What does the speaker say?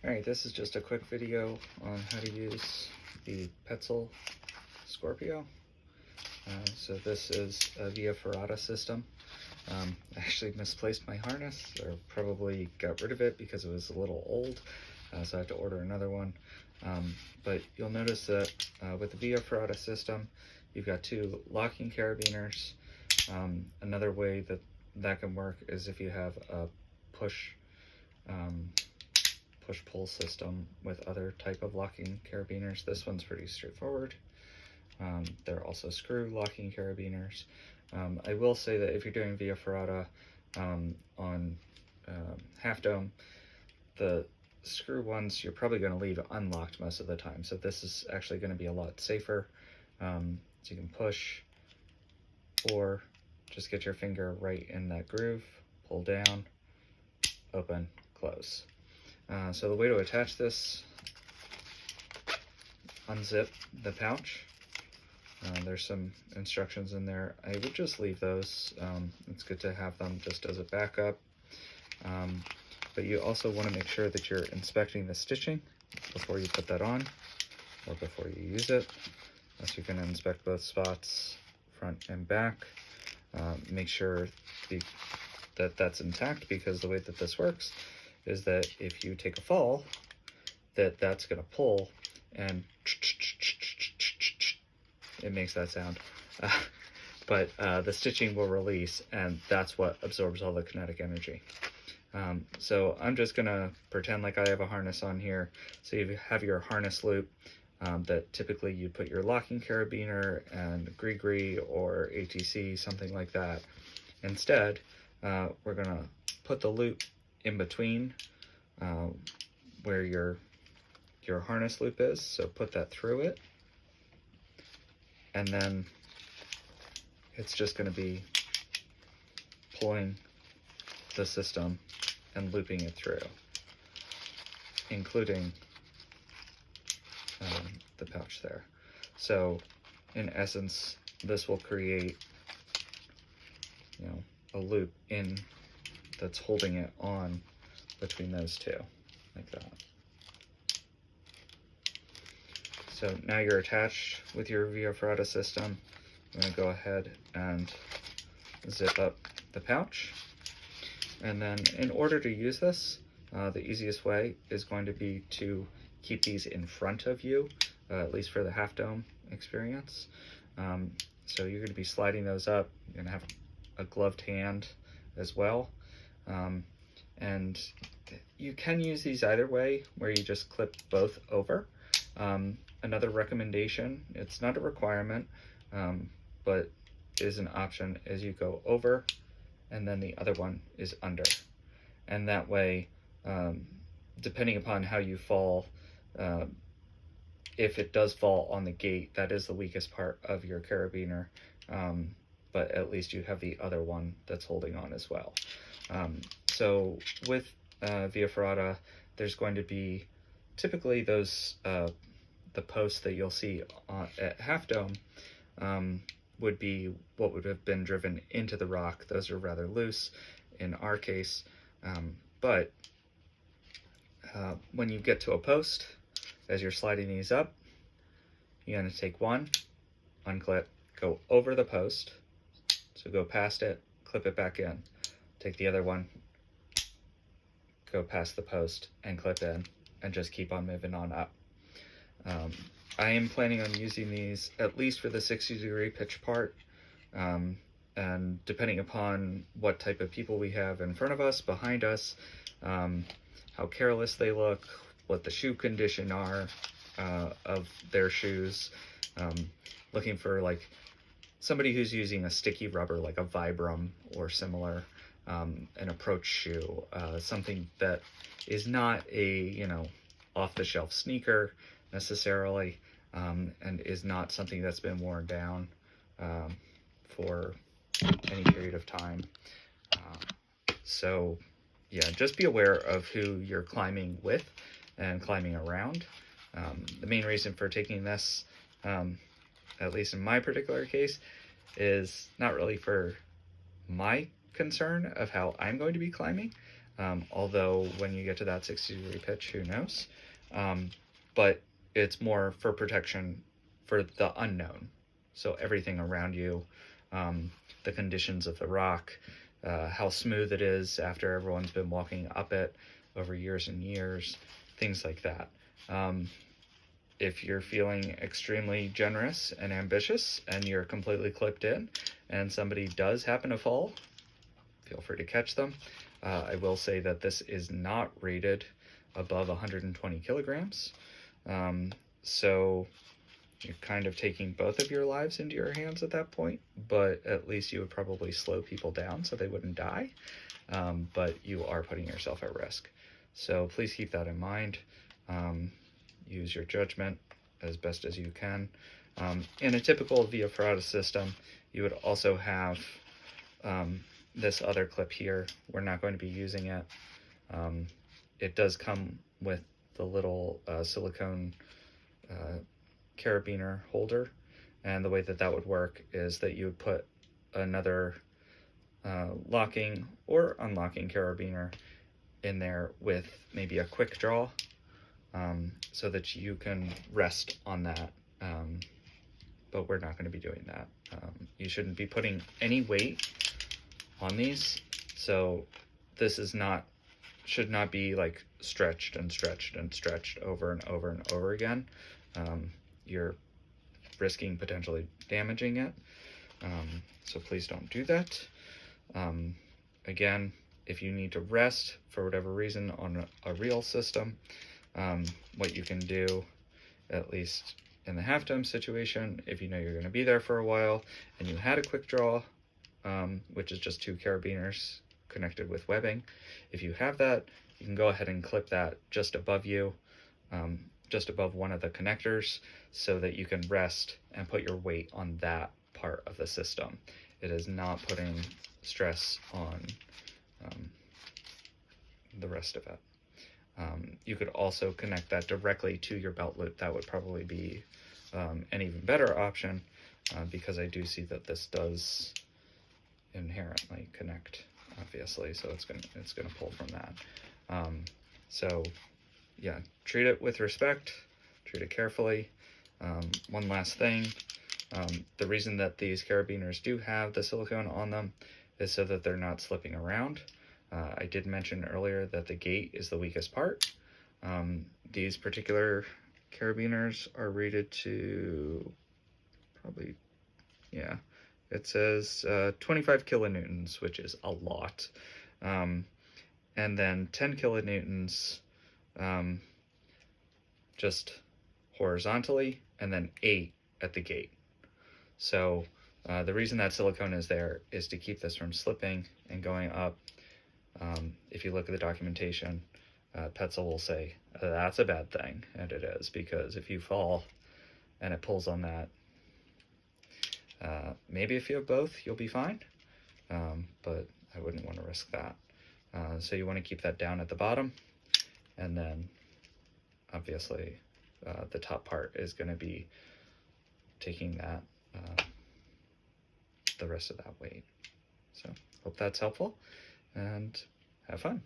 Alright, this is just a quick video on how to use the Petzl Scorpio. So this is via Ferrata system. I actually misplaced my harness, or probably got rid of it because it was a little old, so I have to order another one. But you'll notice that with the via Ferrata system, you've got two locking carabiners. Another way that can work is if you have a push-pull system with other type of locking carabiners. This one's pretty straightforward. There are also screw locking carabiners. I will say that if you're doing via Ferrata on half dome, the screw ones you're probably going to leave unlocked most of the time. So this is actually going to be a lot safer. So you can push or just get your finger right in that groove, pull down, open, close. So the way to attach this, unzip the pouch. There's some instructions in there. I would just leave those. It's good to have them just as a backup. But you also want to make sure that you're inspecting the stitching before you put that on or before you use it. So you can inspect both spots, front and back. Make sure that that's intact, because the way that this works is that if you take a fall, that's going to pull, and it makes that sound. But the stitching will release, and that's what absorbs all the kinetic energy. So I'm just going to pretend like I have a harness on here. So you have your harness loop that typically you put your locking carabiner and gree or ATC, something like that. Instead, we're going to put the loop in between where your harness loop is, so put that through it, and then it's just going to be pulling the system and looping it through, including the pouch there. So in essence, this will create, a loop that's holding it on between those two, like that. So now you're attached with your via Ferrata system. I'm going to go ahead and zip up the pouch. And then in order to use this, the easiest way is going to be to keep these in front of you, at least for the half dome experience. So you're going to be sliding those up. You're going to have a gloved hand as well. And you can use these either way, where you just clip both over. Another recommendation, it's not a requirement, but is an option, is you go over and then the other one is under. And that way, depending upon how you fall, if it does fall on the gate, that is the weakest part of your carabiner, but at least you have the other one that's holding on as well. So with via Ferrata, there's going to be typically those the posts that you'll see at half dome would be what would have been driven into the rock. Those are rather loose in our case, but when you get to a post, as you're sliding these up, you're going to take one, unclip, go over the post, so go past it, clip it back in. Take the other one, go past the post and clip in, and just keep on moving on up. I am planning on using these at least for the 60-degree pitch part, and depending upon what type of people we have in front of us, behind us, how careless they look, what the shoe condition are of their shoes, looking for like somebody who's using a sticky rubber like a Vibram or similar, an approach shoe, something that is not a off-the-shelf sneaker necessarily, and is not something that's been worn down for any period of time. So yeah, just be aware of who you're climbing with and climbing around. The main reason for taking this, at least in my particular case, is not really for my concern of how I'm going to be climbing, although when you get to that 60-degree pitch, who knows? But it's more for protection for the unknown. So everything around you, the conditions of the rock, how smooth it is after everyone's been walking up it over years and years, things like that. If you're feeling extremely generous and ambitious and you're completely clipped in and somebody does happen to fall, feel free to catch them. I will say that this is not rated above 120 kilograms. So you're kind of taking both of your lives into your hands at that point, but at least you would probably slow people down so they wouldn't die. But you are putting yourself at risk. So please keep that in mind. Use your judgment as best as you can. In a typical via Ferrata system, you would also have this other clip here. We're not going to be using it. It does come with the little silicone carabiner holder, and the way that that would work is that you would put another locking or unlocking carabiner in there with maybe a quick draw, so that you can rest on that, but we're not going to be doing that. You shouldn't be putting any weight on these, so this is not, should not be like stretched and stretched and stretched over and over and over again. You're risking potentially damaging it, so please don't do that. Again, if you need to rest for whatever reason on a real system, what you can do, at least in the half-dome situation, if you know you're going to be there for a while and you had a quick draw, which is just 2 carabiners connected with webbing, if you have that, you can go ahead and clip that just above you, just above one of the connectors, so that you can rest and put your weight on that part of the system. It is not putting stress on the rest of it. You could also connect that directly to your belt loop. That would probably be an even better option, because I do see that this does inherently connect, obviously, so it's gonna pull from that. So yeah, treat it with respect, treat it carefully. One last thing, the reason that these carabiners do have the silicone on them is so that they're not slipping around. I did mention earlier that the gate is the weakest part. These particular carabiners are rated to probably, yeah, it says 25 kilonewtons, which is a lot. And then 10 kilonewtons just horizontally, and then 8 at the gate. So the reason that silicone is there is to keep this from slipping and going up. If you look at the documentation, Petzl will say that's a bad thing, and it is, because if you fall and it pulls on that, maybe if you have both, you'll be fine, but I wouldn't want to risk that. So you want to keep that down at the bottom, and then obviously the top part is going to be taking that the rest of that weight. So hope that's helpful, and have fun.